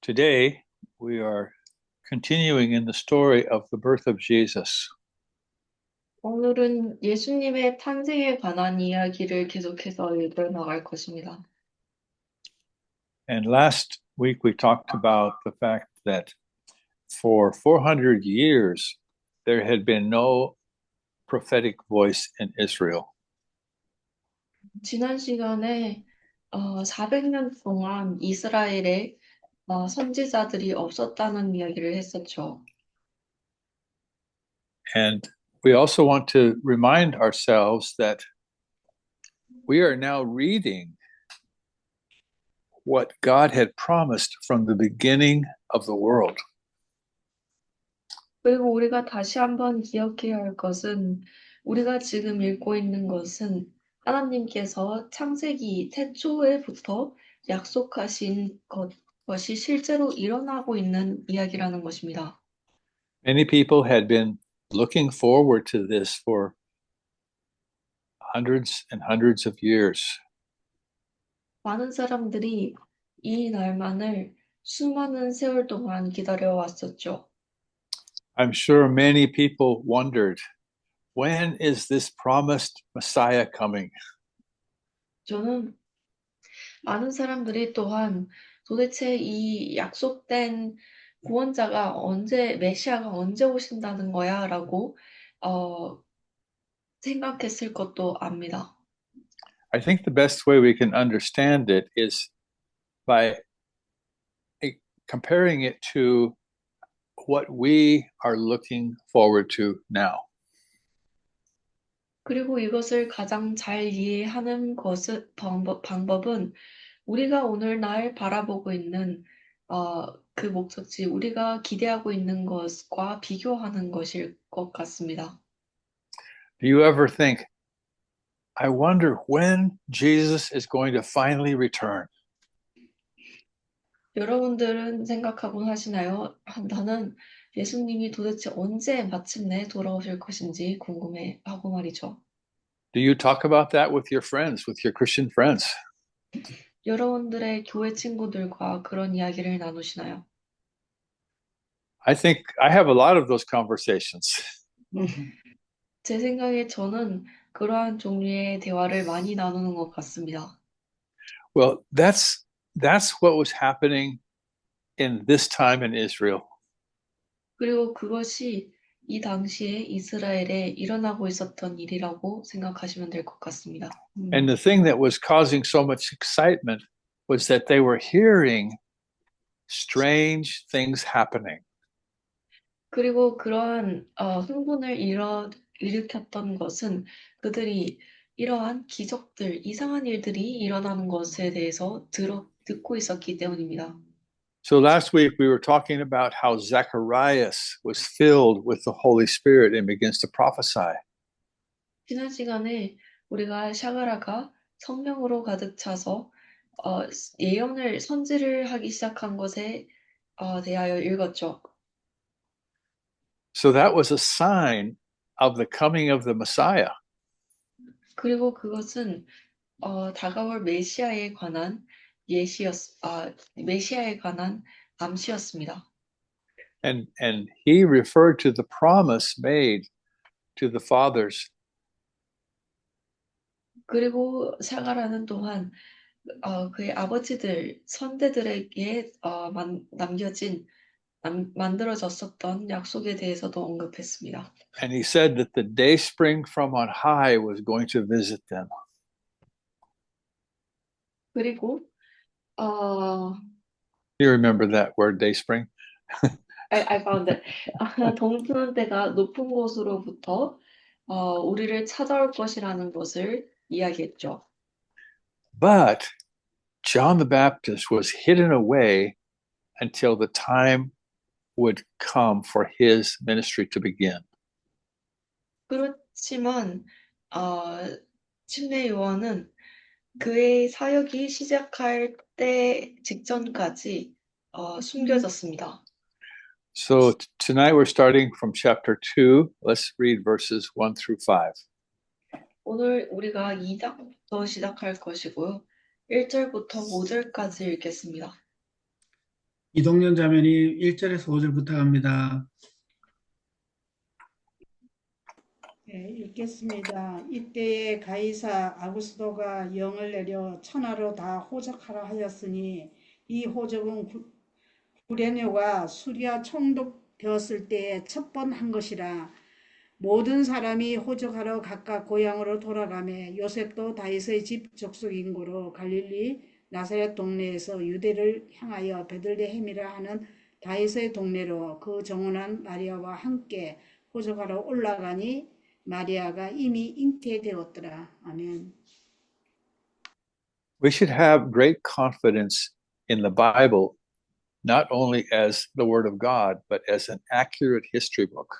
Today, we are continuing in the story of the birth of Jesus. 오늘은 예수님의 탄생에 관한 이야기를 계속해서 읽어나갈 것입니다. And last week we talked about the fact that for 400 years there had been no prophetic voice in Israel. 지난 시간에 400년 동안 이스라엘에 선지자들이 없었다는 이야기를 했었죠. And we also want to remind ourselves that we are now reading what God had promised from the beginning of the world. 그리고 우리가 다시 한번 기억해야 할 것은 우리가 지금 읽고 있는 것은 하나님께서 창세기 태초에부터 약속하신 것이 실제로 일어나고 있는 이야기라는 것입니다. Many people had been looking forward to this for hundreds and hundreds of years. 많은 사람들이 이 날만을 수많은 세월 동안 기다려왔었죠. I'm sure many people wondered, when is this promised Messiah coming? 저는 많은 사람들이 또한 도대체 이 약속된 구원자가 메시아가 언제 오신다는 거야? 라고 생각했을 것도 압니다. I think the best way we can understand it is by comparing it to what we are looking forward to now. 그리고 이것을 가장 잘 이해하는 방법은 우리가 오늘날 바라보고 있는 그 목적지, 우리가 기대하고 있는 것과 비교하는 것일 것 같습니다. Do you ever think, I wonder when Jesus is going to finally return? 여러분들은 생각하곤 하시나요? 나는 예수님이 도대체 언제 마침내 돌아오실 것인지 궁금해하고 말이죠. Do you talk about that with your friends, with your Christian friends? 여러분들의 교회 친구들과 그런 이야기를 나누시나요? I think I have a lot of those conversations. 제 생각에 저는 그러한 종류의 대화를 많이 나누는 것 같습니다. Well, that's what was happening in this time in Israel. 그리고 그것이 이 당시에 이스라엘에 일어나고 있었던 일이라고 생각하시면 될 것 같습니다. And the thing that was causing so much excitement was that they were hearing strange things happening. 그리고 그러한 흥분을 일으켰던 것은 그들이 이러한 기적들, 이상한 일들이 일어나는 것에 대해서 듣고 있었기 때문입니다. So last week we were talking about how Zacharias was filled with the Holy Spirit and begins to prophesy. 지난 시간에 우리가 샤가라가 성령으로 가득 차서 선지를 하기 시작한 것에 대하여 읽었죠. So that was a sign of the coming of the Messiah. 그리고 그것은 다가올 메시아에 관한 메시아에 관한 암시였습니다. And he referred to the promise made to the fathers. 그리고 샤가라는 또한 그의 아버지들 선대들에게 만들어졌었던 약속에 대해서도 언급했습니다. And he said that the dayspring from on high was going to visit them. 그리고 You remember that word, dayspring? I found it. 동트는 때가 높은 곳으로부터 우리를 찾아올 것이라는 것을 이야기했죠. But John the Baptist was hidden away until the time would come for his ministry to begin. 그렇지만 침례 요한은 그의 사역이 시작할 때 직전까지 숨겨졌습니다. So tonight we're starting from chapter 2. Let's read verses 1 through 5. 오늘 우리가 2장부터 시작할 것이고요. 1절부터 5절까지 읽겠습니다. 이동연 자매님 1절에서 5절 부탁합니다. 네, 읽겠습니다. 이때에 가이사 아구스도가 영을 내려 천하로 다 호적하라 하였으니 이 호적은 구레네와 수리아 총독되었을 때에 첫 번 한 것이라. 모든 사람이 호적하러 각각 고향으로 돌아가매 요셉도 다윗의 집 족속인 고로 갈릴리 나사렛 동네에서 유대를 향하여 베들레헴이라 하는 다윗의 동네로 그 정혼한 마리아와 함께 호적하러 올라가니 마리아가 이미 잉태되었더라. 아멘. We should have great confidence in the Bible, not only as the Word of God, but as an accurate history book.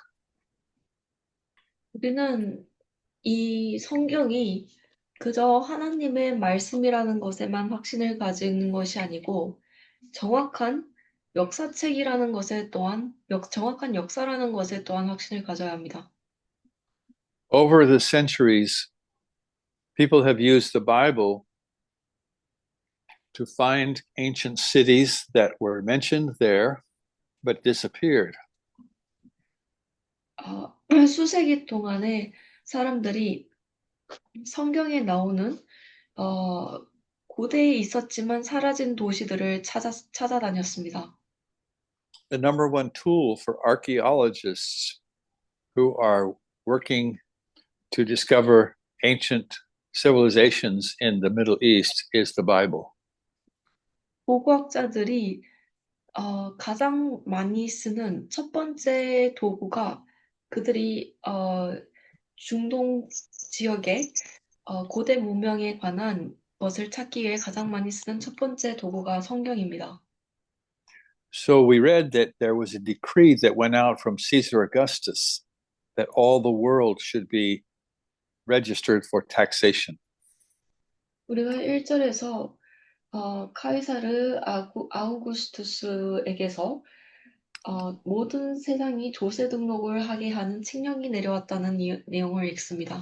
우리는 이 성경이 그저 하나님의 말씀이라는 것에만 확신을 가지는 것이 아니고 정확한 역사책이라는 것에 또한 정확한 역사라는 것에 또한 확신을 가져야 합니다. Over the centuries, people have used the Bible to find ancient cities that were mentioned there but disappeared. 수세기 동안에 사람들이 성경에 나오는 고대에 있었지만 사라진 도시들을 찾아다녔습니다. The number one tool for archaeologists who are working to discover ancient civilizations in the Middle East is the Bible. 고고학자들이 가장 많이 쓰는 첫 번째 도구가 그들이 중동 지역의 고대 문명에 관한 것을 찾기 위해 가장 많이 쓰는 첫 번째 도구가 성경입니다. So we read that there was a decree that went out from Caesar Augustus that all the world should be registered for taxation. 우리가 1절에서 카이사르 아우구스투스에게서 모든 세상이 조세 등록을 하게 하는 칙령이 내려왔다는 내용을 읽습니다.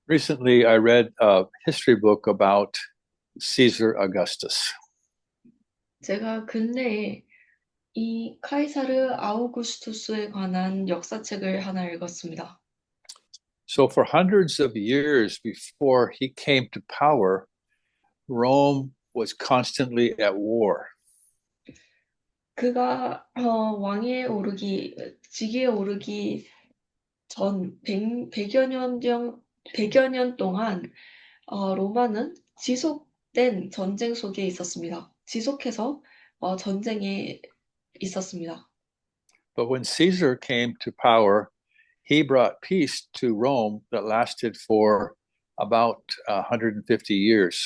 Recently, I read a history book about Caesar Augustus. 제가 근래에 이 카이사르 아우구스투스에 관한 역사책을 하나 읽었습니다. So, for hundreds of years before he came to power, Rome was constantly at war. 그가 직위에 오르기 전 100여 년 동안 로마는 지속된 전쟁 속에 있었습니다. 지속해서 전쟁에 있었습니다. But when Caesar came to power, he brought peace to Rome that lasted for about 150 years.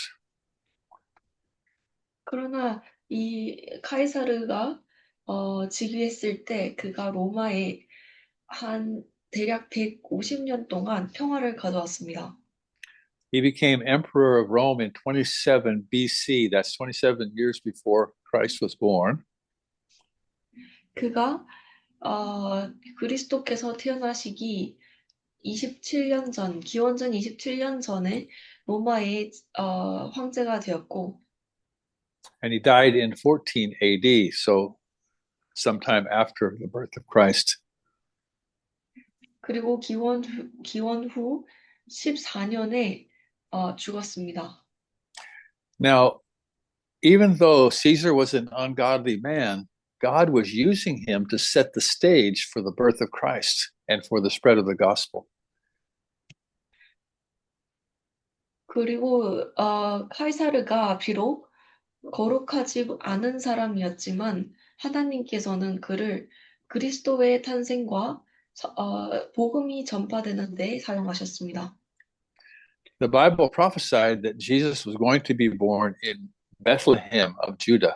그러나 이 카이사르가 즉위했을 때 그가 로마에 한 대략 150년 동안 평화를 가져왔습니다. He became emperor of Rome in 27 BC. That's 27 years before Christ was born. 그가 그리스도께서 태어나시기 27년 전, 기원전 27년 전에 로마의 황제가 되었고, And he died in 14 AD, so sometime after the birth of Christ. 그리고 기원 후 14년에 죽었습니다. Now, even though Caesar was an ungodly man, God was using him to set the stage for the birth of Christ and for the spread of the gospel. 그리고 카이사르가 비록 거룩하지 않은 사람이었지만 하나님께서는 그를 그리스도의 탄생과 복음이 전파되는 데 사용하셨습니다. The Bible prophesied that Jesus was going to be born in Bethlehem of Judah.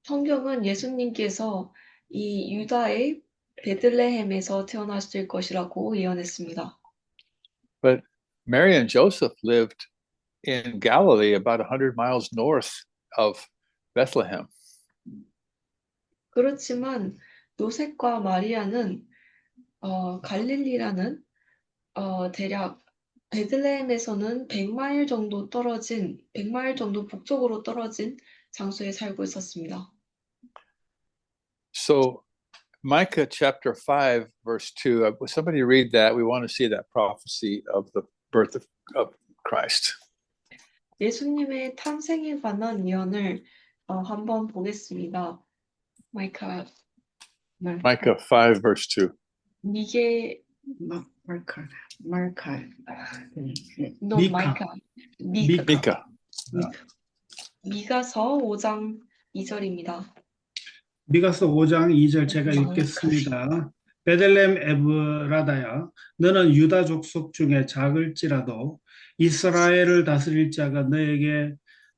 성경은 예수님께서 이 유다의 베들레헴에서 태어나실 것이라고 예언했습니다. But Mary and Joseph lived in Galilee, about 100 miles north of Bethlehem. 그렇지만 요셉과 마리아는 갈릴리라는 대략 베들레헴에서는 100마일 정도 떨어진, 100마일 정도 북쪽으로 떨어진 장소에 살고 있었습니다. So Micah chapter 5, verse 2, will somebody read that? We want to see that prophecy of the birth of Christ. 예수님의 탄생에 관한 예언을 한번 보겠습니다. 마이카, Micah 5, verse 2. 미카, 미카. Micah. 미가서 5장 2절입니다. 미가서 5장 2절 제가 읽겠습니다. 베들레헴 에브라다야, 너는 유다 족속 중에 작을지라도 이스라엘을 다스릴 자가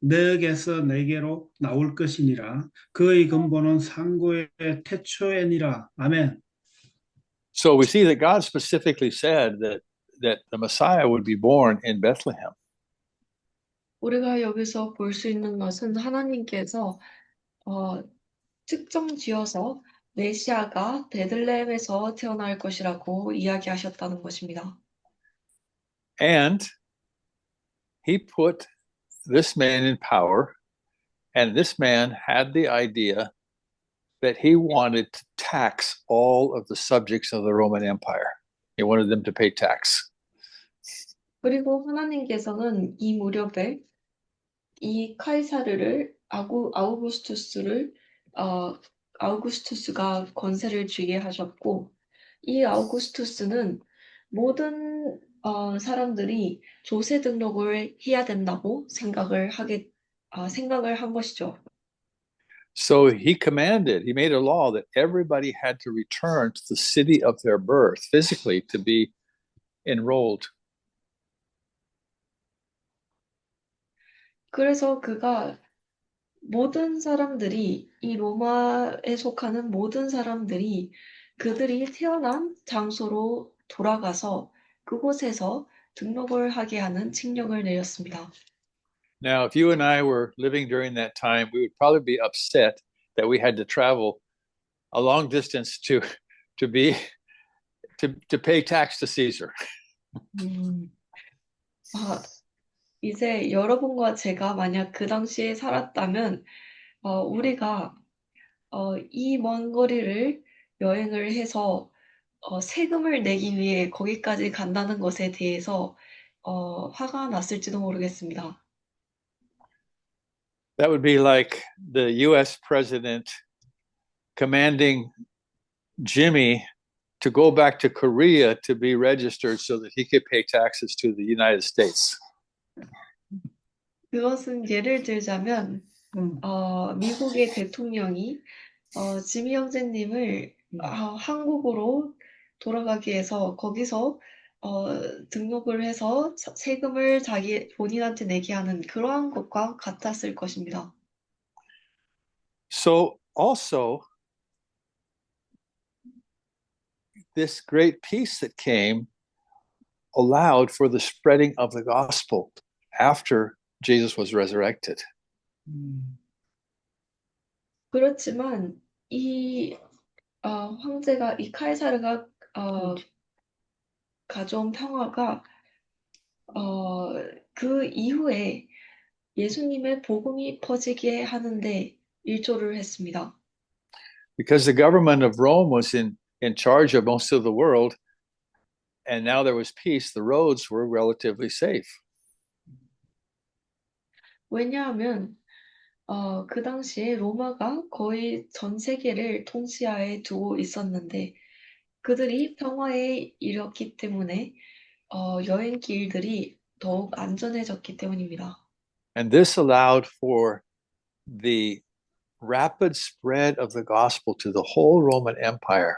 너에게서 내게로 나올 것이니라. 그의 근본은 상고의 태초에니라. 아멘. So we see that God specifically said that the Messiah would be born in Bethlehem. 우리가 여기서 볼 수 있는 것은 하나님께서 특정 지어서 메시아가 베들레헴에서 태어날 것이라고 이야기하셨다는 것입니다. And he put this man in power, and this man had the idea that he wanted to tax all of the subjects of the Roman Empire. He wanted them to pay tax. 그리고 하나님께서는 이 무렵에 이 아우구스투스가 권세를 쥐게 하셨고, 이 아우구스투스는 모든 사람들이 조세 등록을 해야 된다고 생각을 한 것이죠. So he made a law that everybody had to return to the city of their birth physically to be enrolled. 그래서 그가 모든 사람들이, 이 로마에 속하는 모든 사람들이 그들이 태어난 장소로 돌아가서 그곳에서 등록을 하게 하는 칙령을 내렸습니다. Now, if you and I were living during that time, we would probably be upset that we had to travel a long distance to pay tax to Caesar. 이제 여러분과 제가 만약 그 당시에 살았다면 우리가 이 먼 거리를 여행을 해서 세금을 내기 위해 거기까지 간다는 것에 대해서 화가 났을지도 모르겠습니다. That would be like the U.S. president commanding Jimmy to go back to Korea to be registered so that he could pay taxes to the United States. 그것은 예를 들자면 미국의 대통령이 지미 형제님을 한국으로 돌아가기 위해서 거기서 등록을 해서 세금을 본인한테 내게 하는 그러한 것과 같았을 것입니다. So also, this great peace that came allowed for the spreading of the gospel after Jesus was resurrected. 그렇지만 이 카이사르가 가져온 평화가 그 이후에 예수님의 복음이 퍼지게 하는데 일조를 했습니다. Because the government of Rome was in charge of most of the world, and now there was peace, the roads were relatively safe. 왜냐하면 그 당시에 로마가 거의 전 세계를 통치하에 두고 있었는데 그들이 평화에 이뤘기 때문에 여행길들이 더욱 안전해졌기 때문입니다. And this allowed for the rapid spread of the gospel to the whole Roman Empire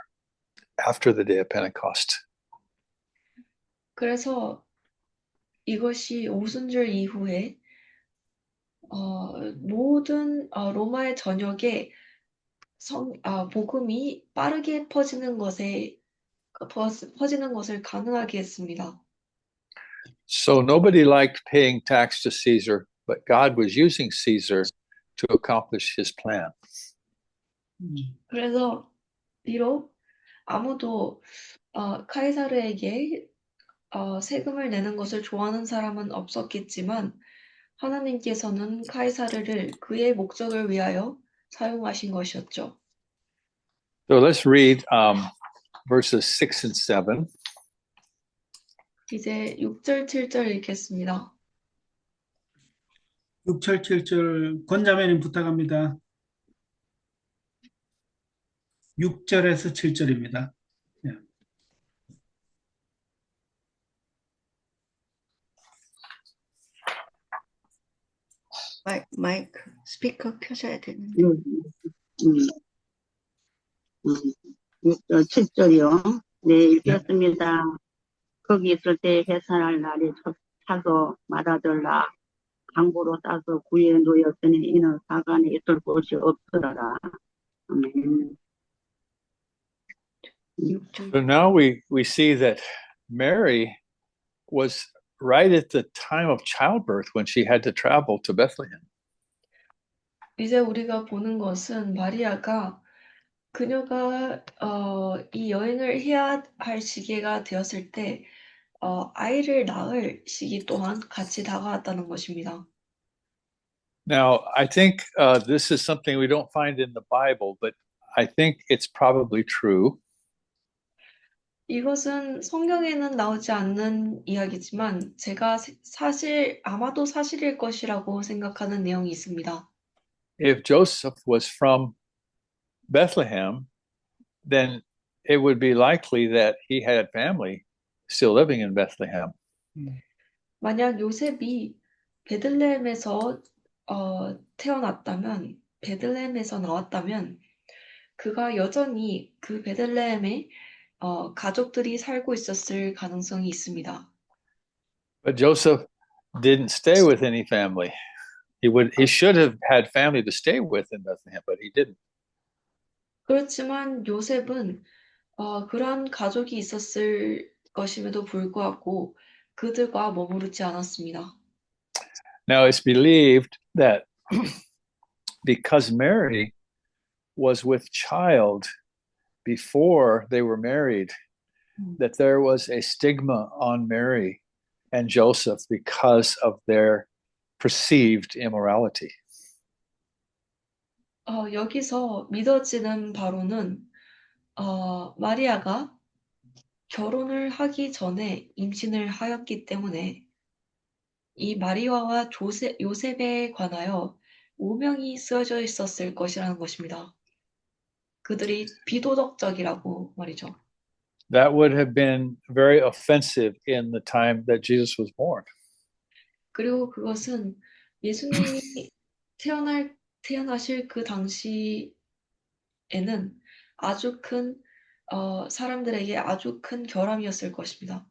after the day of Pentecost. 그래서 이것이 오순절 이후에 모든 로마의 전역에 복음이 빠르게 퍼지는 것을 가능하게 했습니다. So nobody liked paying tax to Caesar, but God was using Caesar to accomplish his plan. 그래서 비록 아무도 카이사르에게 세금을 내는 것을 좋아하는 사람은 없었겠지만 하나님께서는 카이사르를 그의 목적을 위하여 사용하신 것이었죠. So let's read verses 6 and 7. 이제 6절, 7절 읽겠습니다. 6절, 7절 권자매님 부탁합니다. 6절에서 7절입니다. 마이크 스피커 켜셔야 되는데. 7절이요. 네, 읽겠습니다. 거기 있을 때 해산할 날이 차서 말하더라. 강보로 따서 구에 놓였으니 이는 사간에 있을 곳이 없더라. 아멘. 6절. So now we see that Mary was right at the time of childbirth when she had to travel to Bethlehem. 이제 우리가 보는 것은 마리아가 그녀가 이 여행을 해야 할 시기가 되었을 때 아이를 낳을 시기 또한 같이 다가왔다는 것입니다. Now, I think this is something we don't find in the Bible, but I think it's probably true. 이것은 성경에는 나오지 않는 이야기지만 제가 아마도 사실일 것이라고 생각하는 내용이 있습니다. If Joseph was from Bethlehem, then it would be likely that he had family still living in Bethlehem. 만약 요셉이 베들레헴에서 태어났다면, 베들레헴에서 나왔다면 그가 여전히 그 베들레헴에 가족들이 살고 있었을 가능성이 있습니다. But Joseph didn't stay with any family. He should have had family to stay with in Bethlehem, but he didn't. 그렇지만 요셉은 그러한 가족이 있었을 것임에도 불구하고 그들과 머무르지 않았습니다. Now it's believed that because Mary was with child before they were married, that there was a stigma on Mary and Joseph because of their perceived immorality. 여기서 믿어지는 바로는 마리아가 결혼을 하기 전에 임신을 하였기 때문에 이 마리아와 요셉에 관하여 오명이 쓰여져 있었을 것이라는 것입니다. 그들이 비도덕적이라고 말이죠. That would have been very offensive in the time that Jesus was born. 그리고 그것은 예수님이 태어나실 그 당시에는 아주 큰 사람들에게 아주 큰 결함이었을 것입니다.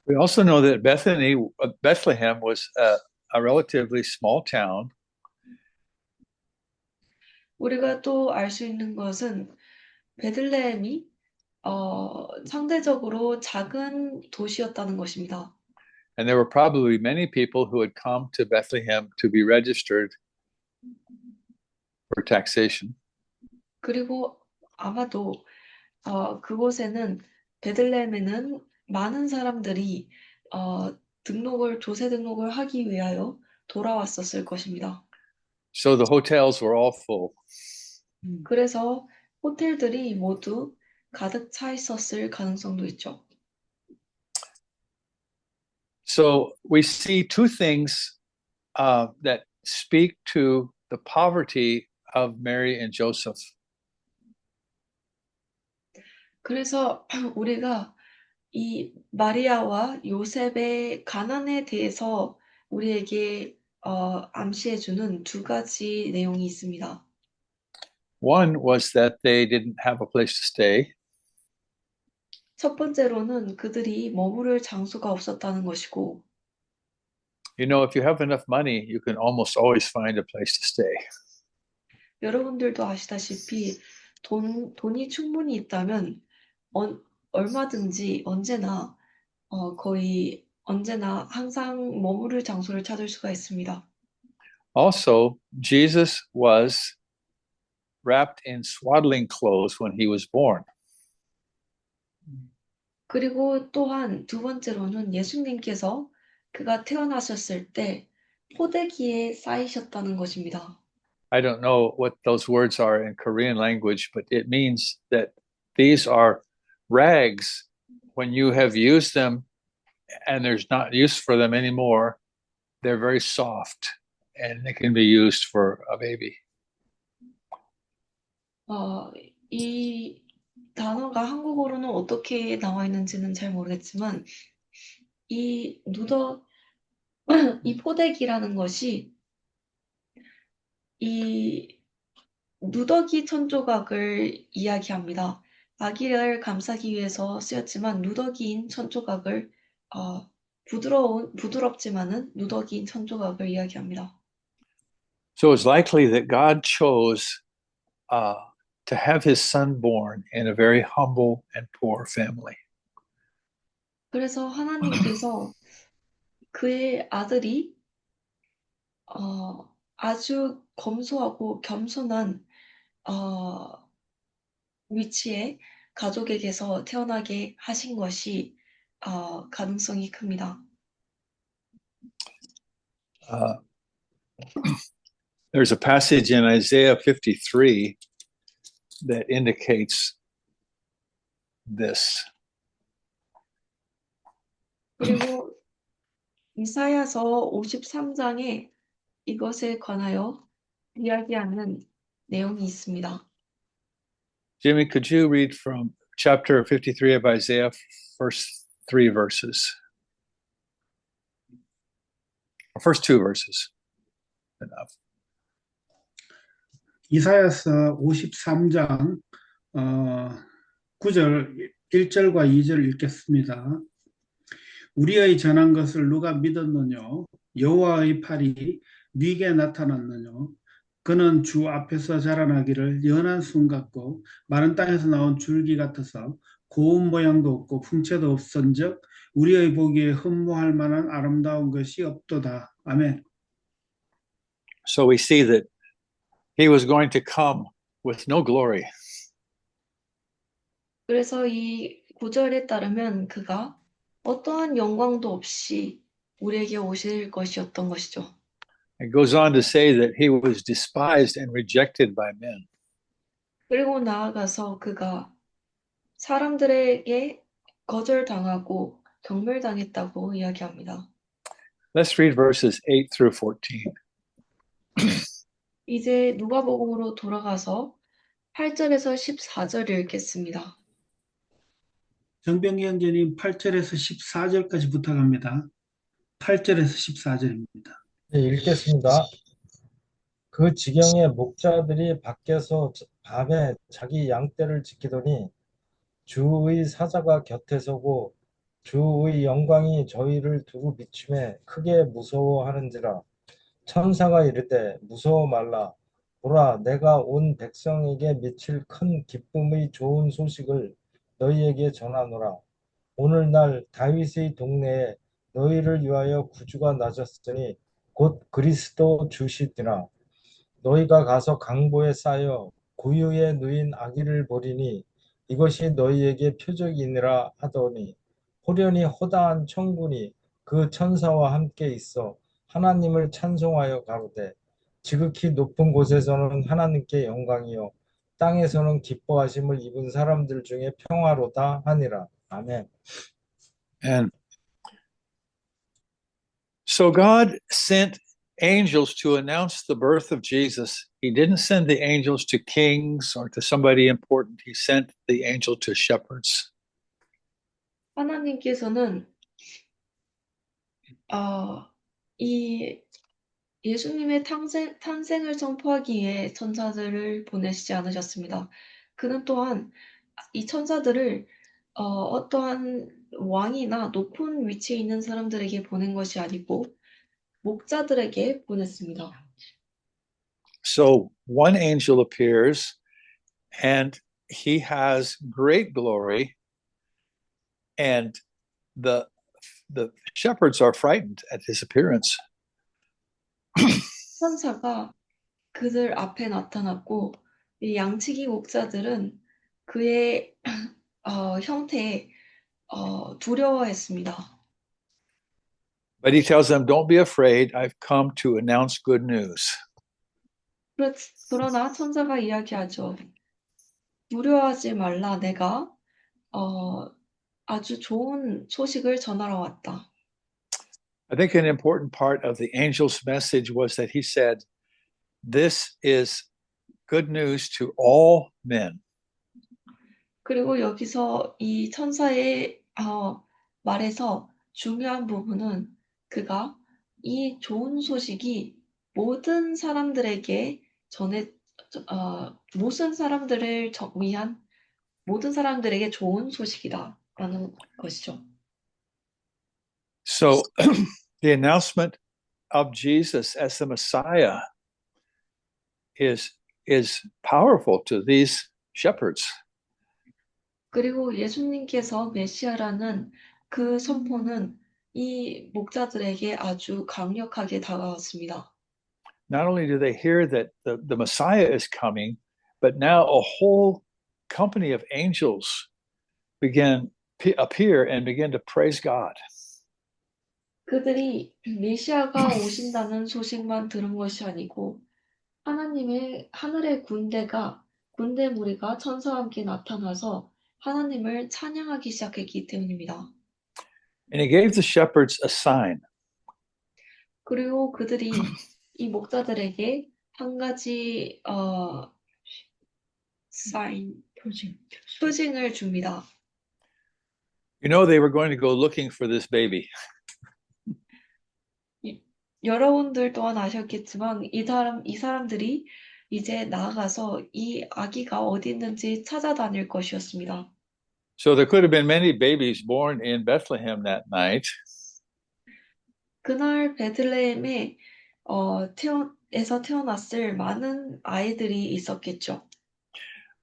We also know that Bethlehem was a relatively small town. 우리가 또 알 수 있는 것은 베들레헴이 상대적으로 작은 도시였다는 것입니다. And there were probably many people who had come to Bethlehem to be registered for taxation. 그리고 아마도 그곳에는 베들레헴에는 많은 사람들이 조세 등록을 하기 위하여 돌아왔었을 것입니다. So the hotels were all full. 그래서 호텔들이 모두 가득 차 있었을 가능성도 있죠. So we see two things that speak to the poverty of Mary and Joseph. 그래서 우리가 이 마리아와 요셉의 가난에 대해서 우리에게 암시해주는 두 가지 내용이 있습니다. One was that they didn't have a place to stay. 첫 번째로는 그들이 머무를 장소가 없었다는 것이고, You know, if you have enough money, you can almost always find a place to stay. 여러분들도 아시다시피 돈이 충분히 있다면 얼마든지 언제나 거의 언제나 항상 머무를 장소를 찾을 수가 있습니다. Also, Jesus was wrapped in swaddling clothes when he was born. 그리고 또한 두 번째로는 예수님께서 그가 태어나셨을 때 포대기에 쌓이셨다는 것입니다. I don't know what those words are in Korean language, but it means that these are rags. When you have used them and there's not use for them anymore, they're very soft and they can be used for a baby. 이 단어가 한국어로는 어떻게 나와 있는지는 잘 모르겠지만 이 이 포대기라는 것이 이 누더기 천조각을 이야기합니다. 아기를 감싸기 위해서 쓰였지만 누더기인 천조각을 부드럽지만은 누더기인 천조각을 이야기합니다. So it's likely that God chose to have his son born in a very humble and poor family. 그래서 하나님께서 그의 아들이 아주 검소하고 겸손한 위치에 가족에게서 태어나게 하신 것이 가능성이 큽니다. There's a passage in Isaiah 53 that indicates this. 그리고 이사야서 53장에 이것에 관하여 이야기하는 내용이 있습니다. Jimmy, could you read from chapter 53 of Isaiah, first 3 verses? Or first 2 verses. Enough. 이사야서 53장 9절 1절과 2절 읽겠습니다. 우리의 전한 것을 누가 믿었느뇨? 여호와의 팔이 네게 나타났느뇨? 그는 주 앞에서 자라나기를 연한 순 같고 마른 땅에서 나온 줄기 같아서 고운 모양도 없고 풍채도 없은즉 우리의 보기에 흠모할 만한 아름다운 것이 없도다. 아멘. So we see that he was going to come with no glory. 그래서 이 구절에 따르면 그가 어떠한 영광도 없이 우리에게 오실 것이었던 것이죠. It goes on to say that he was despised and rejected by men. 그리고 나아가서 그가 사람들에게 거절당하고 경멸당했다고 이야기합니다. Let's read verses 8 through 14. 이제 누가복음으로 돌아가서 8절에서 14절 읽겠습니다. 정병기 형제님 8절에서 14절까지 부탁합니다. 8절에서 14절입니다. 네, 읽겠습니다. 그 지경에 목자들이 밖에서 밤에 자기 양떼를 지키더니 주의 사자가 곁에 서고 주의 영광이 저희를 두루 비추매 크게 무서워하는지라. 천사가 이르되 무서워 말라. 보라, 내가 온 백성에게 미칠 큰 기쁨의 좋은 소식을 너희에게 전하노라. 오늘날 다윗의 동네에 너희를 위하여 구주가 나셨으니 곧 그리스도 주시니라. 너희가 가서 강보에 쌓여 구유에 누인 아기를 보리니 이것이 너희에게 표적이니라 하더니 호련히 호다한 천군이 그 천사와 함께 있어 하나님을 찬송하여 가로되 지극히 높은 곳에서는 하나님께 영광이요 땅에서는 기뻐하심을 입은 사람들 중에 평화로다 하니라. 아멘. And so God sent angels to announce the birth of Jesus. He didn't send the angels to kings or to somebody important. He sent the angel to shepherds. 하나님께서는 이 예수님의 탄생을 선포하기 위해 천사들을 보내시지 않으셨습니다. 그는 또한 이 천사들을 어떠한 왕이나 높은 위치에 있는 사람들에게 보낸 것이 아니고 목자들에게 보냈습니다. So one angel appears and he has great glory, and the shepherds are frightened at his appearance. 천사가 그들 앞에 나타났고 이 양치기 목자들은 그의 형태에 두려워했습니다. But he tells them, don't be afraid. I've come to announce good news. 그러나 천사가 이야기하죠. 두려워하지 말라. 내가 아주 좋은 소식을 전하러 왔다. I think an important part of the angel's message was that he said, this is good news to all men. 그리고 여기서 이 천사의 말에서 중요한 부분은 그가 이 좋은 소식이 모든 사람들에게 모든 사람들을 위한 모든 사람들에게 좋은 소식이다라는 것이죠. So the announcement of Jesus as the Messiah is powerful to these shepherds. 그리고 예수님께서 메시아라는 그 선포는 이 목자들에게 아주 강력하게 다가왔습니다. Not only do they hear that the Messiah is coming, but now a whole company of angels appear and begin to praise God. 그들이 메시아가 오신다는 소식만 들은 것이 아니고 하나님의 하늘의 군대 무리가 천사와 함께 나타나서 하나님을 찬양하기 시작했기 때문입니다. And he gave the shepherds a sign. 그리고 그들이 이 목자들에게 한 가지 표징을 줍니다. You know, they were going to go looking for this baby. 여러분들 또한 아셨겠지만 이 사람들이 이제 나아가서 이 아기가 어디 있는지 찾아다닐 것이었습니다. So there could have been many babies born in Bethlehem that night. 그날 베들레헴에 에서 태어났을 많은 아이들이 있었겠죠.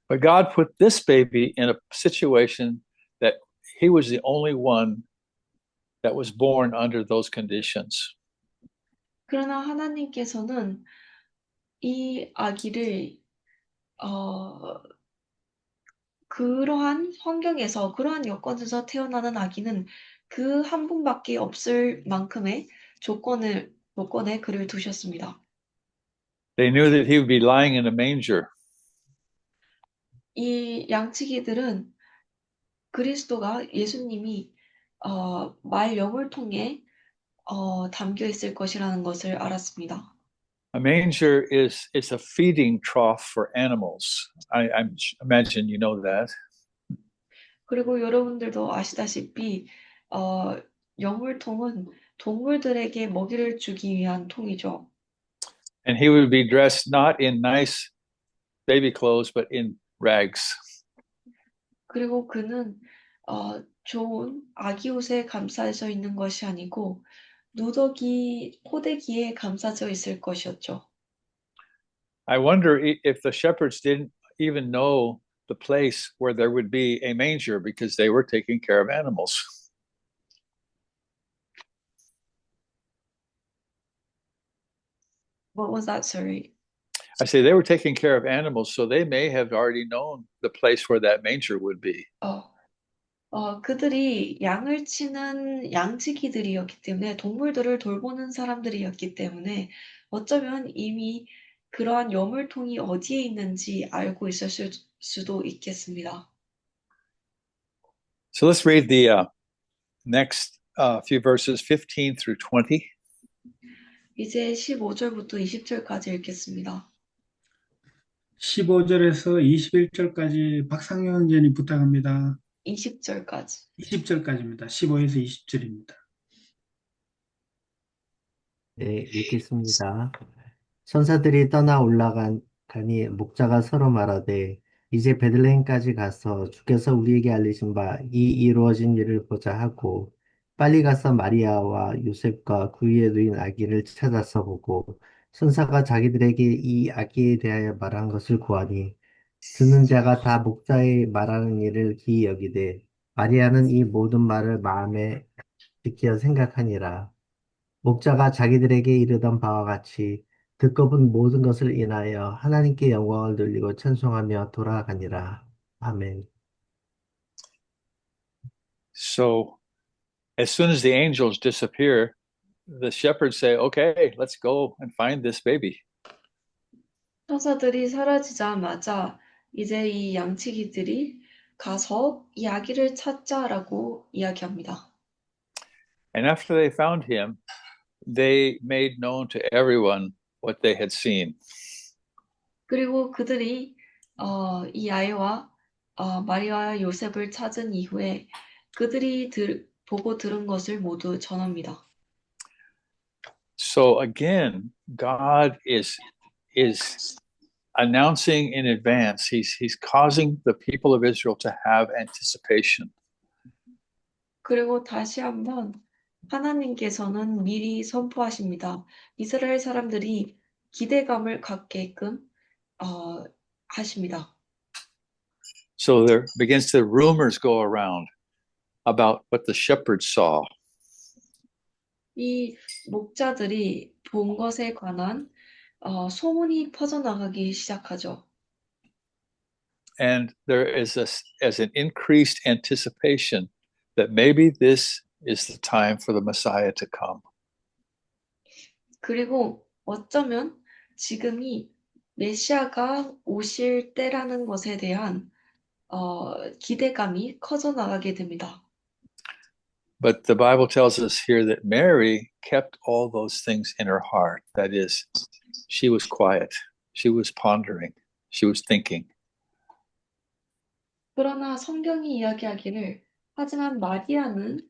But God put this baby in a situation that he was the only one that was born under those conditions. 그러나 하나님께서는 이 아기를 그러한 환경에서 그러한 여건에서 태어나는 아기는 그 한 분밖에 없을 만큼의 조건에 그를 두셨습니다. They knew that he would be lying in a manger. 이 양치기들은 그리스도가 예수님이 말 여물통에 담겨 있을 것이라는 것을 알았습니다. A manger is a feeding trough for animals. I imagine you know that. 그리고 여러분들도 아시다시피 여물통은 동물들에게 먹이를 주기 위한 통이죠. And he would be dressed not in nice baby clothes, but in rags. 그리고 그는 좋은 아기 옷에 감싸져 있는 것이 아니고 포대기에 감싸져 있을 것이었죠. I wonder if the shepherds didn't even know the place where there would be a manger because they were taking care of animals. What was that, sorry? I say they were taking care of animals, so they may have already known the place where that manger would be. 그들이 양을 치는 양치기들이었기 때문에 동물들을 돌보는 사람들이었기 때문에 어쩌면 이미 그러한 여물통이 어디에 있는지 알고 있었을 수도 있겠습니다. So let's read the next few verses, 15 through 20. 이제 15절부터 20절까지 읽겠습니다. 15절에서 21절까지 박상현 원장님 부탁합니다. 20절까지. 20절까지입니다. 15에서 20절입니다. 네, 읽겠습니다. 천사들이 떠나 올라가니 목자가 서로 말하되 이제 베들레헴까지 가서 주께서 우리에게 알리신 바 이 이루어진 일을 보자 하고 빨리 가서 마리아와 요셉과 그 위에 누인 아기를 찾아서 보고 천사가 자기들에게 이 아기에 대하여 말한 것을 고하니 듣는 자가 다 목자의 말하는 일을 기이 여기되 마리아는 이 모든 말을 마음에 지켜 생각하니라. 목자가 자기들에게 이르던 바와 같이 듣고 본 모든 것을 인하여 하나님께 영광을 돌리고 찬송하며 돌아가니라. 아멘. So as soon as the angels disappear, the shepherds say, okay, let's go and find this baby. 천사들이 사라지자마자 이제 이 양치기들이 가서 이 아기를 찾자라고 이야기합니다. And after they found him, they made known to everyone what they had seen. 그리고 그들이 이 아이와 마리아와 요셉을 찾은 이후에 그들이 보고 들은 것을 모두 전합니다. So again, God is announcing in advance. He's causing the people of Israel to have anticipation. 그리고 다시 한번 하나님께서는 미리 선포하십니다. 이스라엘 사람들이 기대감을 갖게끔 하십니다. So there begins to rumors go around about what the shepherds saw. 이 목자들이 본 것에 관한 소문이 퍼져나가기 시작하죠. And there is as an increased anticipation that maybe this is the time for the Messiah to come. 그리고 어쩌면 지금이 메시아가 오실 때라는 것에 대한 기대감이 커져나가게 됩니다. But the Bible tells us here that Mary kept all those things in her heart. That is, she was quiet, she was pondering, she was thinking. 그러나 성경이 이야기하기를 하지만 마리아는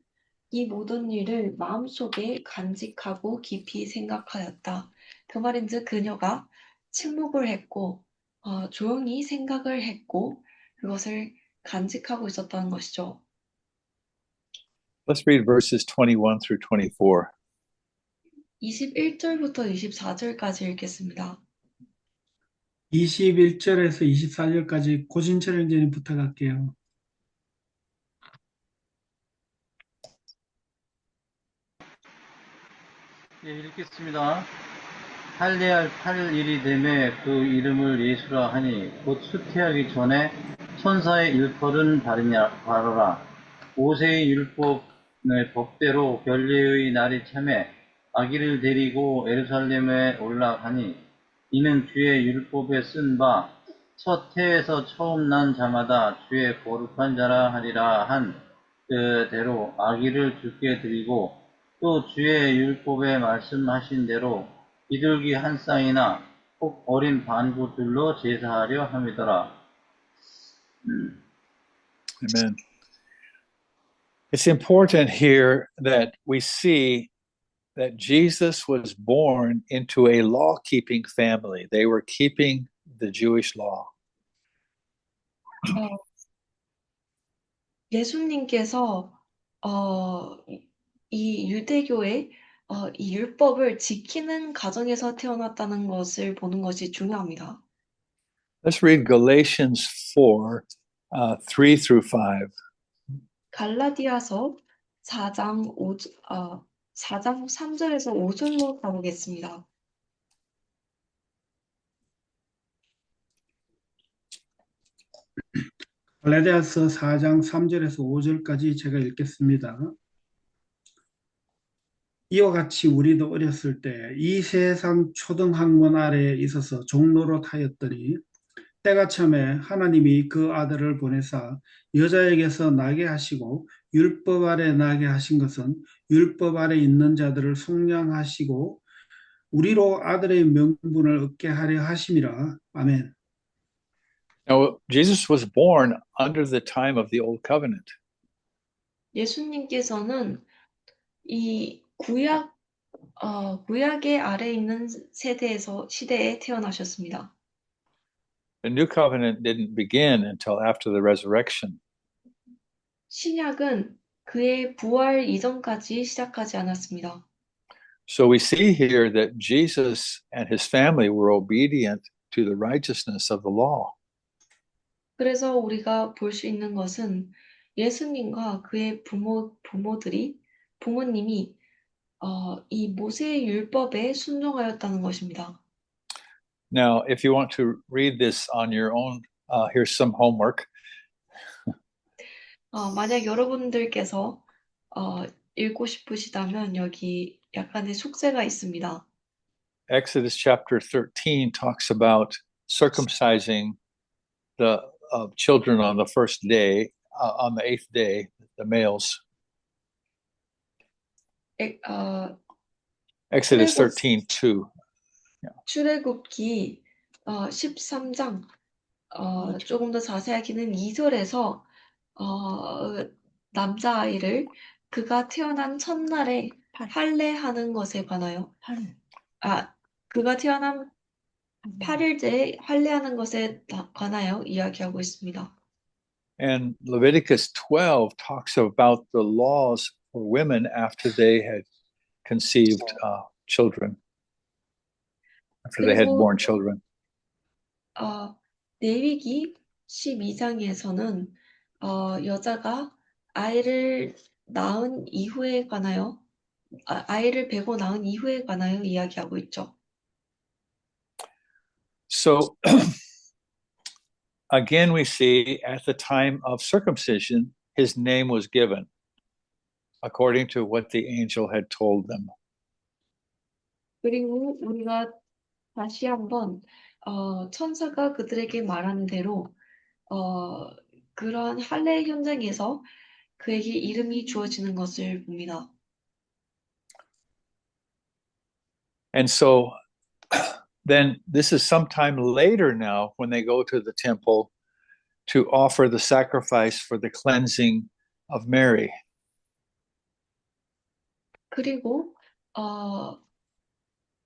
이 모든 일을 마음속에 간직하고 깊이 생각하였다. 그 말인즉 그녀가 침묵을 했고 조용히 생각을 했고 그것을 간직하고 있었다는 것이죠. Let's read verses 21 through 24. 21절부터 24절까지 읽겠습니다. 21절에서 24절까지 고진철 형제님 부탁할게요. 예, 읽겠습니다. 할례할 8일이 되매 그 이름을 예수라 하니 곧 수태하기 전에 천사의 일컬은 바로라. 모세의 율법의 법대로 변례의 날이 참에 아기를 데리고 예루살렘에 올라가니 이는 주의 율법에 쓴 바 첫 태에서 처음 난 자마다 주의 거룩한 자라 하리라 한 그대로 아기를 주께 드리고 또 주의 율법에 말씀하신 대로 비둘기 한 쌍이나 혹 어린 반구들로 제사하려 함이더라. Amen. It's important here that we see that Jesus was born into a law-keeping family. They were keeping the Jewish law. 예수님께서 이 유대교의 이 율법을 지키는 가정에서 태어났다는 것을 보는 것이 중요합니다. Let's read Galatians 4, 3 through 5. 갈라디아서 4장 3절에서 5절로 가보겠습니다. 갈라디아서 4장 3절에서 5절까지 제가 읽겠습니다. 이와 같이 우리도 어렸을 때 이 세상 초등학문 아래에 있어서 종노릇하였더니 때가 참에 하나님이 그 아들을 보내사 여자에게서 나게 하시고 율법 아래 나게 하신 것은 율법 아래 있는 자들을 속량하시고 우리로 아들의 명분을 얻게 하려 하심이라. 아멘. Now, Jesus was born under the time of the Old Covenant. 예수님께서는 이 구약의 아래 있는 시대에 태어나셨습니다. The New Covenant didn't begin until after the resurrection. 신약은 그의 부활 이전까지 시작하지 않았습니다. So we see here that Jesus and his family were obedient to the righteousness of the law. 그래서 우리가 볼 수 있는 것은 예수님과 그의 부모님이 이 모세의 율법에 순종하였다는 것입니다. Now, if you want to read this on your own, here's some homework. 만약 여러분들께서 읽고 싶으시다면 여기 약간의 숙제가 있습니다. Exodus chapter 13 talks about circumcising the children on the first day, on the eighth day, the males. Exodus 출애굽 13:2. 출애굽기 13장 조금 더 자세하게는 2절에서 남자아이를 그가 태어난 첫날에 할례하는 것에 관하여 그가 태어난 8일째에 할례하는 것에 관하여 이야기하고 있습니다. And Leviticus 12 talks about the laws for women after they had conceived children, after they had 그리고 born children. 레위기 12장에서는 여자가 아이를 낳은 이후에 관하여 아이를 베고 낳은 이후에 관하여 이야기하고 있죠. So again, we see at the time of circumcision, his name was given according to what the angel had told them. 그리고 우리가 다시 한번 천사가 그들에게 말하는 대로 그러한 할례 현장에서 그에게 이름이 주어지는 것을 봅니다. And so then this is sometime later now when they go to the temple to offer the sacrifice for the cleansing of Mary. 그리고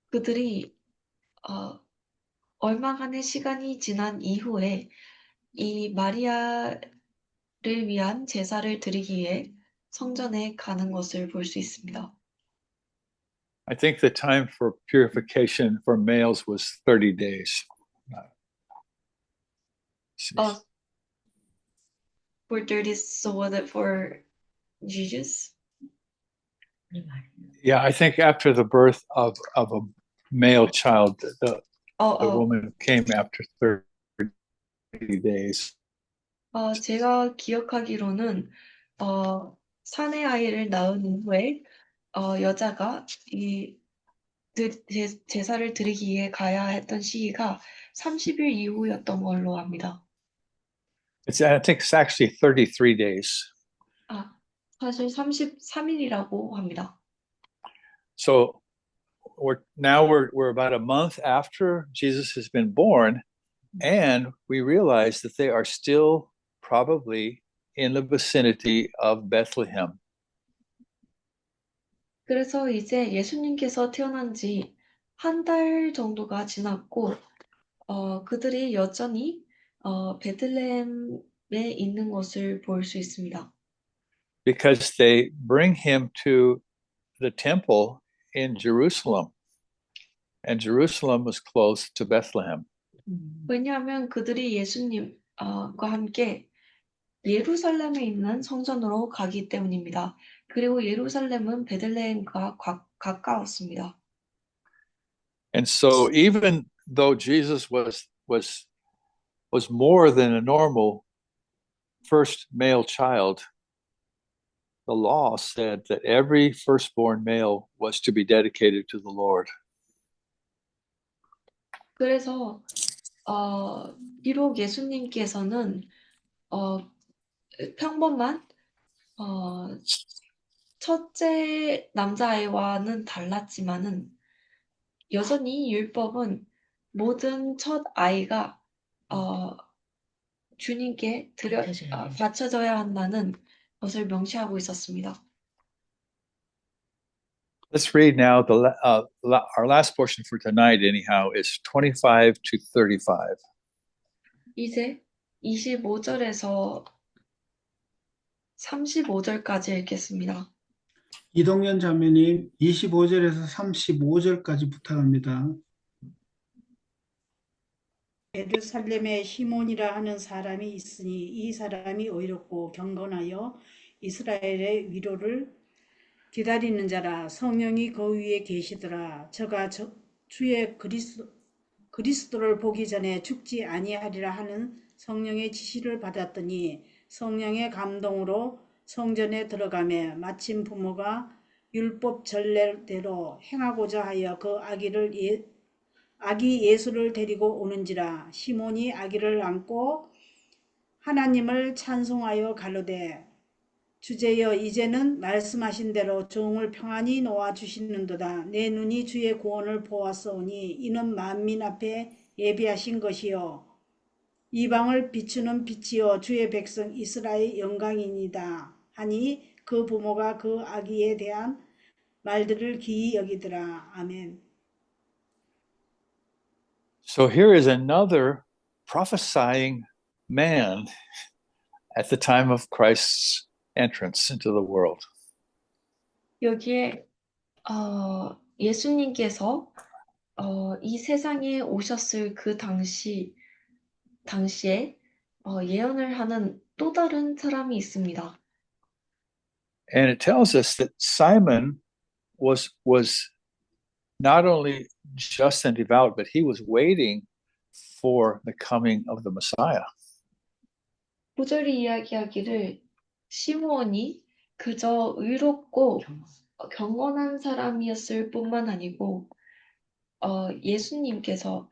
그들이 얼마간의 시간이 지난 이후에 이 마리아를 위한 제사를 드리기 위해 성전에 가는 것을 볼 수 있습니다. I think the time for purification for males was 30 days. For 30, so was it for Jesus? Yeah, I think after the birth of a male child, the woman came after 30 days. 제가 기억하기로는 사내 아이를 낳은 이후에 여자가 이 제사를 드리기 위해 가야 했던 시기가 30일 이후였던 걸로 압니다. I think it's actually 33 days. 사실 33일이라고 합니다. So we're about a month after Jesus has been born, and we realize that they are still probably in the vicinity of Bethlehem. 그래서 이제 예수님께서 태어난 지 한 달 정도가 지났고 그들이 여전히 베들레헴에 있는 것을 볼 수 있습니다. Because they bring him to the temple in Jerusalem, and Jerusalem was close to Bethlehem. 왜냐하면 그들이 예수님과 함께 예루살렘에 있는 성전으로 가기 때문입니다. 그리고 예루살렘은 베들레헴과 가까웠습니다. And so even though Jesus was more than a normal first male child, the law said that every firstborn male was to be dedicated to the Lord. 그래서 비록 예수님께서는 평범한 첫째 남자아이와는 달랐지만은 여전히 율법은 모든 첫 아이가 주님께 바쳐져야 한다는 것을 명시하고 있었습니다. Let's read now our last portion for tonight. Anyhow, is 25 to 35. 이제 25절에서 35절까지 읽겠습니다. 이동현 자매님 25절에서 35절까지 부탁합니다. 예루살렘에 시몬이라 하는 사람이 있으니 이 사람이 의롭고 경건하여 이스라엘의 위로를 기다리는 자라. 성령이 그 위에 계시더라. 저가 주의 그리스도를 보기 전에 죽지 아니하리라 하는 성령의 지시를 받았더니 성령의 감동으로 성전에 들어가매 마침 부모가 율법 전례대로 행하고자 하여 그 아기 예수를 데리고 오는지라. 시몬이 아기를 안고 하나님을 찬송하여 가로되 주제여 이제는 말씀하신 대로 종을 평안히 놓아 주시는도다. 내 눈이 주의 구원을 보았사오니 이는 만민 앞에 예비하신 것이요 이방을 비추는 빛이요 주의 백성 이스라엘의 영광이니이다 하니 그 부모가 그 아기에 대한 말들을 기이 여기더라. 아멘. So here is another prophesying man at the time of Christ's entrance into the world. 여기에 예수님께서 이 세상에 오셨을 그 당시에 예언을 하는 또 다른 사람이 있습니다. And it tells us that Simon was not only just and devout, but he was waiting for the coming of the Messiah. 9절이 이야기하기를 시므온이 그저 의롭고 경건한 사람이었을 뿐만 아니고 예수님께서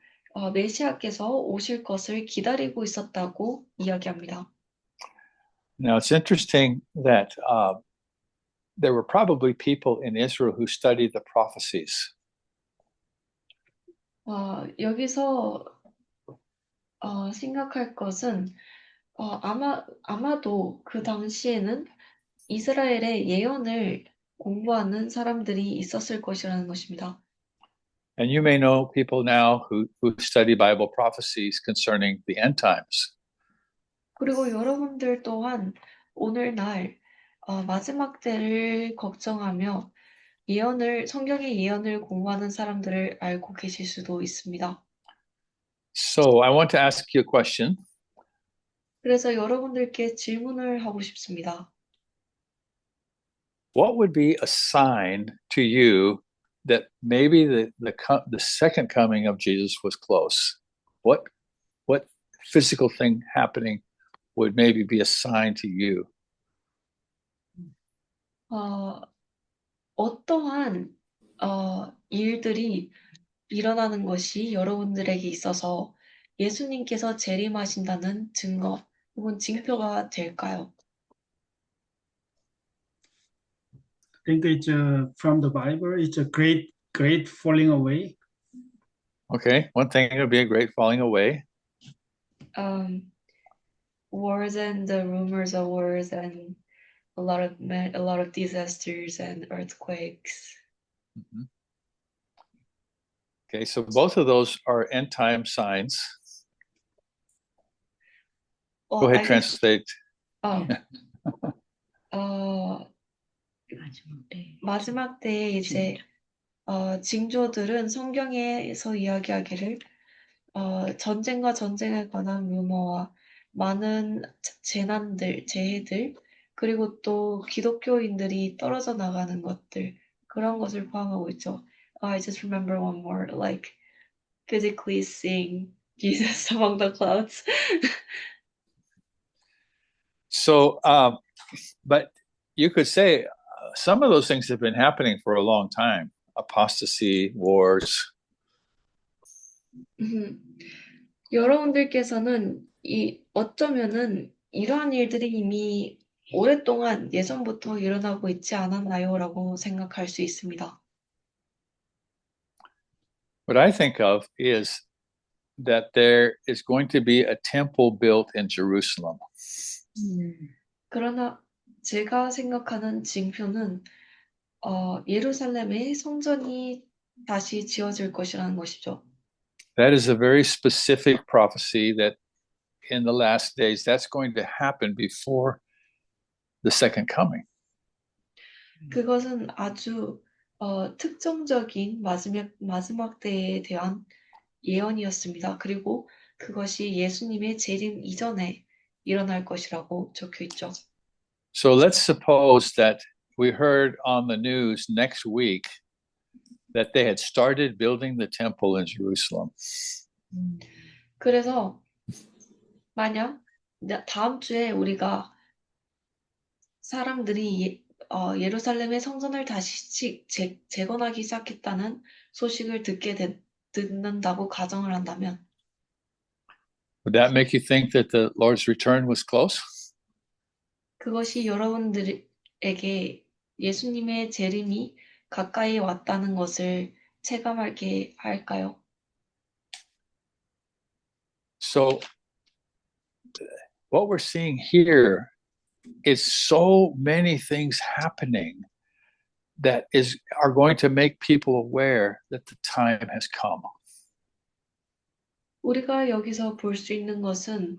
메시아께서 오실 것을 기다리고 있었다고 이야기합니다. Now it's interesting that there were probably people in Israel who studied the prophecies. 여기서 생각할 것은 아마도 그 당시에는 이스라엘의 예언을 공부하는 사람들이 있었을 것이라는 것입니다. And you may know people now who study Bible prophecies concerning the end times. 그리고 여러분들 또한 오늘날 마지막 때를 걱정하며 성경의 예언을 공부하는 사람들을 알고 계실 수도 있습니다. So I want to ask you a question. 그래서 여러분들께 질문을 하고 싶습니다. What would be a sign to you that maybe the second coming of Jesus was close? What physical thing happening would maybe be a sign to you? 어떠한 일들이 일어나는 것이 여러분들에게 있어서 예수님께서 재림하신다는 증거 혹은 징표가 될까요? I think it's from the Bible. It's a great falling away. Okay, one thing would be a great falling away. Wars and the rumors of wars and a lot of disasters and earthquakes. Mm-hmm. Okay, so both of those are end time signs. Go ahead, translate. 마지막 때에 이제 징조들은 성경에서 이야기하기를 전쟁과 전쟁에 관한 루머와 많은 재해들 그리고 또 기독교인들이 떨어져 나가는 것들 그런 것을 포함하고 있죠. I just remember one more, like physically seeing Jesus among the clouds. So, but you could say some of those things have been happening for a long time. Apostasy, wars. 여러분들께서는 어쩌면은 이러한 일들이 이미 오랫동안 예전부터 일어나고 있지 않았나요? 라고 생각할 수 있습니다. What I think of is that there is going to be a temple built in Jerusalem. 그러나 제가 생각하는 징표는 예루살렘에 성전이 다시 지어질 것이라는 것이죠. That is a very specific prophecy that in the last days that's going to happen before the second coming. 그것은 아주 특정적인 마지막 때에 대한 예언이었습니다. 그리고 그것이 예수님의 재림 이전에 일어날 것이라고 적혀 있죠. So let's suppose that we heard on the news next week that they had started building the temple in Jerusalem. 그래서 만약 다음 주에 우리가 사람들이 예루살렘의 성전을 다시 재건하기 시작했다는 소식을 듣는다고 가정을 한다면 would that make you think that the Lord's return was close? 그것이 여러분들에게 예수님의 재림이 가까이 왔다는 것을 체감하게 할까요? So what we're seeing here is so many things happening that are going to make people aware that the time has come. 우리가 여기서 볼 수 있는 것은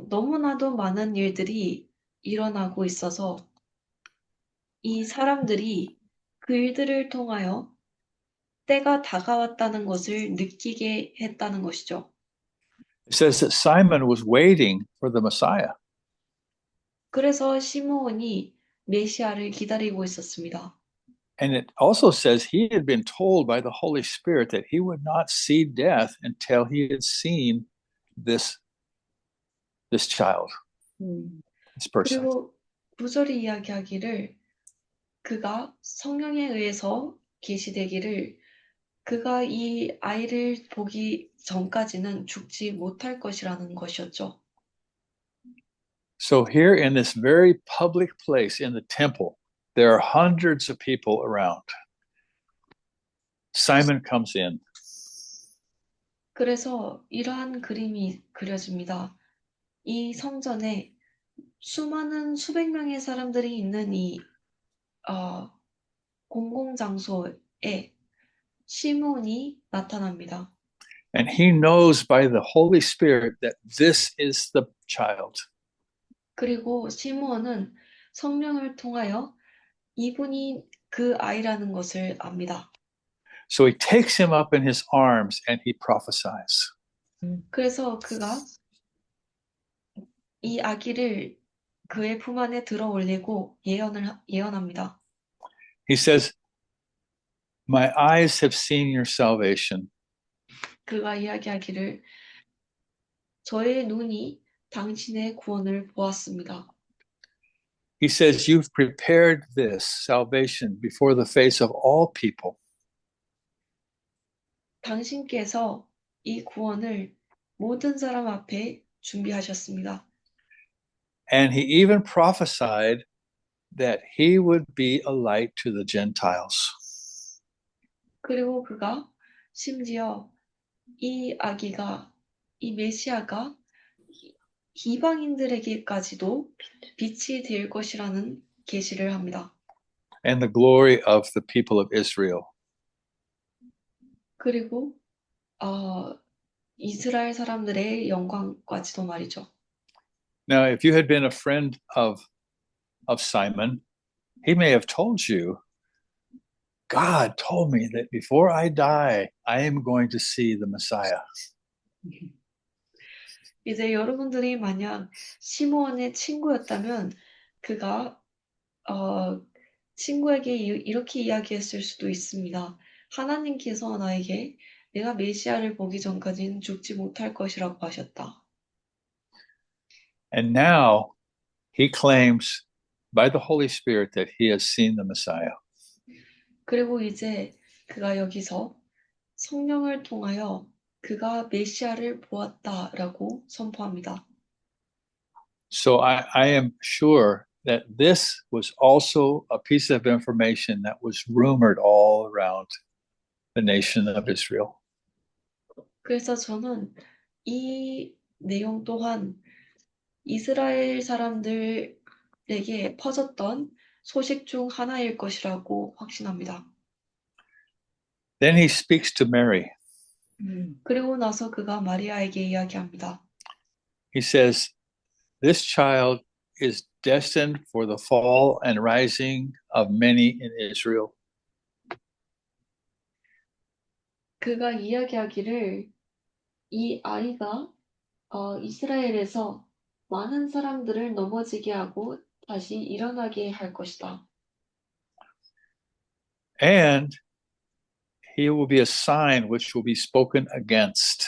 너무나도 많은 일들이 일어나고 있어서 이 사람들이 그 일들을 통하여 때가 다가왔다는 것을 느끼게 했다는 것이죠. It says that Simon was waiting for the Messiah. 그래서 시므온이 메시아를 기다리고 있었습니다. And it also says he had been told by the Holy Spirit that he would not see death until he had seen this child, this person. 그리고 구절이 이야기하기를 그가 성령에 의해서 계시되기를 그가 이 아이를 보기 전까지는 죽지 못할 것이라는 것이었죠. So here in this very public place in the temple, there are hundreds of people around. Simon comes in. 그래서 이러한 그림이 그려집니다. 이 성전에 수백 명의 사람들이 있는 이 공공장소에 시몬이 나타납니다. And he knows by the Holy Spirit that this is the child. 그리고 시므온은 성령을 통하여 이분이 그 아이라는 것을 압니다. So he takes him up in his arms and he prophesies. 그래서 그가 이 아기를 그의 품 안에 들어 올리고 예언합니다. He says, "My eyes have seen your salvation." 그가 이야기하기를 저의 눈이 당신의 구원을 보았습니다. He says, "You've prepared this salvation before the face of all people." 당신께서 이 구원을 모든 사람 앞에 준비하셨습니다. And he even prophesied that he would be a light to the Gentiles. 그리고 그가 심지어 이 메시아가 이방인들에게까지도 빛이 될 것이라는 계시를 합니다. And the glory of the people of Israel. 그리고 이스라엘 사람들의 영광까지도 말이죠. Now, if you had been a friend of Simon, he may have told you, God told me that before I die, I am going to see the Messiah. 이제 여러분들이 만약 시므온의 친구였다면 그가 친구에게 이렇게 이야기했을 수도 있습니다. 하나님께서 나에게 내가 메시아를 보기 전까지는 죽지 못할 것이라고 하셨다. And now he claims by the Holy Spirit that he has seen the Messiah. 그리고 이제 그가 여기서 성령을 통하여 그가 메시아를 보았다라고 선포합니다. So I am sure that this was also a piece of information that was rumored all around the nation of Israel. 그래서 저는 이 내용 또한 이스라엘 사람들에게 퍼졌던 소식 중 하나일 것이라고 확신합니다. Then he speaks to Mary. 그리고 나서 그가 마리아에게 이야기합니다. He says, "This child is destined for the fall and rising of many in Israel." 그가 이야기하기를 이 아이가 이스라엘에서 많은 사람들을 넘어지게 하고 다시 일어나게 할 것이다. And he will be a sign which will be spoken against.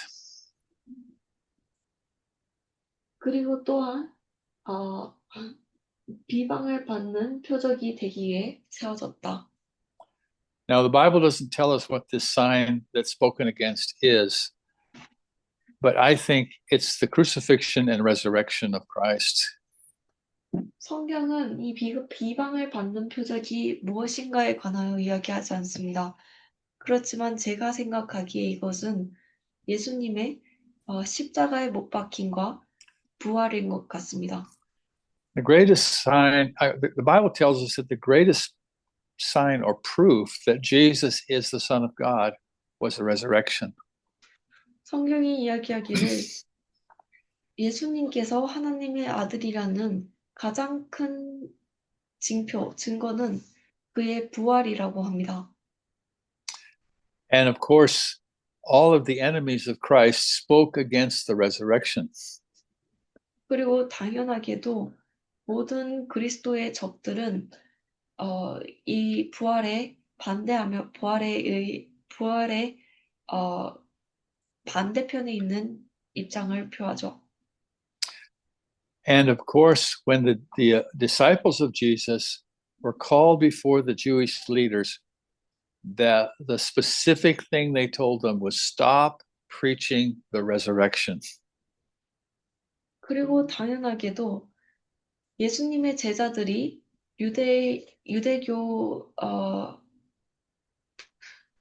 그리고 또한 어, 비방을 받는 표적이 되기에 세워졌다. Now, the Bible doesn't tell us what this sign that's spoken against is, but I think it's the crucifixion and resurrection of Christ. 성경은 이 비방을 받는 표적이 무엇인가에 관하여 이야기하지 않습니다. 그렇지만 제가 생각하기에 이것은 예수님의 십자가에 못 박힘과 부활인 것 같습니다. The greatest sign, the Bible tells us that the greatest sign or proof that Jesus is the Son of God was the resurrection. 성경이 이야기하기를 예수님께서 하나님의 아들이라는 가장 큰 증거는 그의 부활이라고 합니다. And of course, all of the enemies of Christ spoke against the resurrection. 그리고 당연하게도 모든 그리스도의 적들은 이 부활에 반대하며 부활의 반대편에 있는 입장을 표하죠. And of course, when the disciples of Jesus were called before the Jewish leaders, the specific thing they told them was stop preaching the resurrection. 그리고 당연하게도 예수님의 제자들이 유대교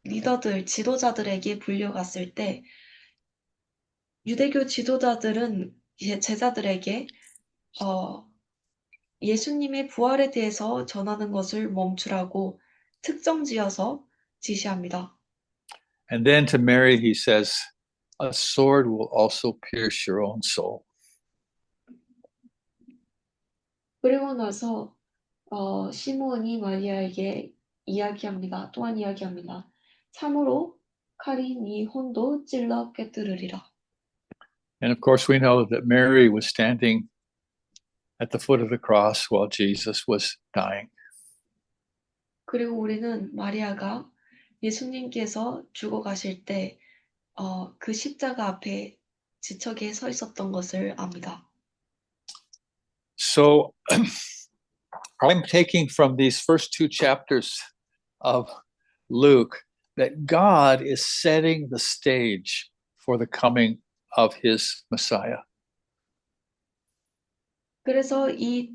리더들, 지도자들에게 불려갔을 때 유대교 지도자들은 제자들에게 예수님의 부활에 대해서 전하는 것을 멈추라고 특정지어서 지시합니다. And then to Mary, he says, a sword will also pierce your own soul. 그리고 나서 시므온이 마리아에게 또한 이야기합니다. 참으로 칼이 네 혼도 찔러 꿰뚫으리라. And of course, we know that Mary was standing at the foot of the cross while Jesus was dying. 그리고 우리는 마리아가 예수님께서 죽어가실 때 그 십자가 앞에 지척에 서 있었던 것을 압니다. So I'm taking from these first two chapters of Luke that God is setting the stage for the coming of his Messiah. 그래서 이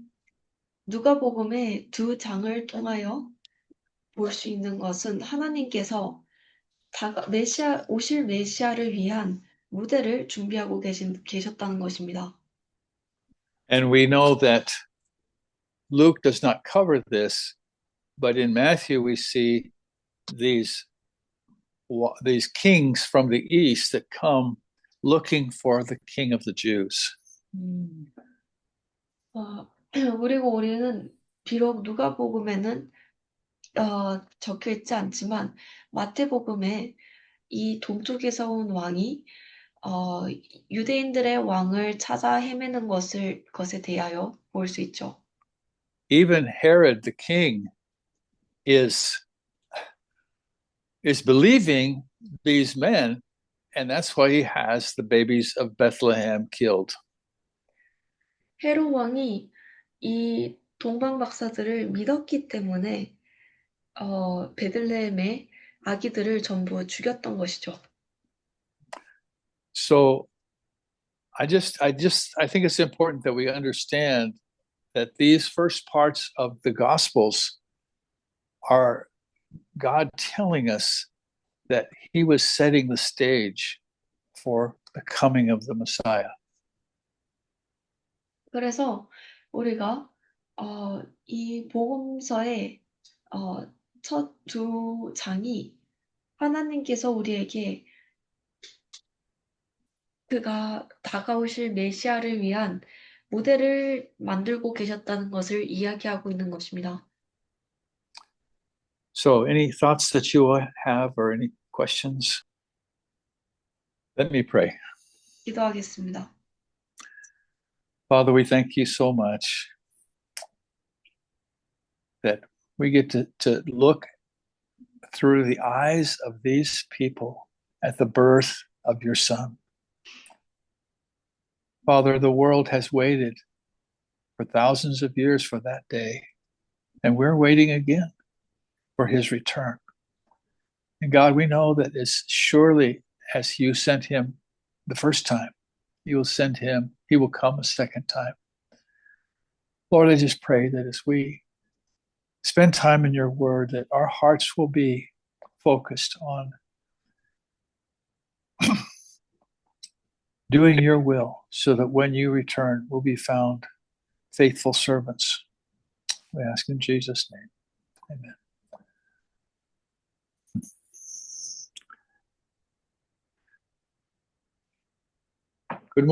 누가복음의 두 장을 통하여 볼 수 있는 것은 하나님께서 오실 메시아를 위한 무대를 준비하고 계셨다는 것입니다. And we know that Luke does not cover this, but in Matthew we see these kings from the east that come looking for the king of the Jews. 그리고 우리는 비록 누가복음에는 적혀 있지 않지만 마태복음에 이 동쪽에서 온 왕이 유대인들의 왕을 찾아 헤매는 것에 대하여 볼 수 있죠. Even Herod the king is believing these men, and that's why he has the babies of Bethlehem killed. 헤롯 왕이 이 동방 박사들을 믿었기 때문에 베들레헴의 아기들을 전부 죽였던 것이죠. So I think it's important that we understand that these first parts of the Gospels are God telling us that he was setting the stage for the coming of the Messiah. 그래서 우리가 이 복음서의 첫 두 장이 하나님께서 우리에게 그가 다가오실 메시아를 위한 무대를 만들고 계셨다는 것을 이야기하고 있는 것입니다. So any thoughts that you have or any questions? Let me pray. 기도하겠습니다. Father, we thank you so much that we get to look through the eyes of these people at the birth of your son. Father, the world has waited for thousands of years for that day, and we're waiting again for his return. And God, we know that as surely as you sent him the first time, you will send him, he will come a second time. Lord, I just pray that as we spend time in your word, that our hearts will be focused on doing your will, so that when you return, we'll be found faithful servants. We ask in Jesus' name. Amen.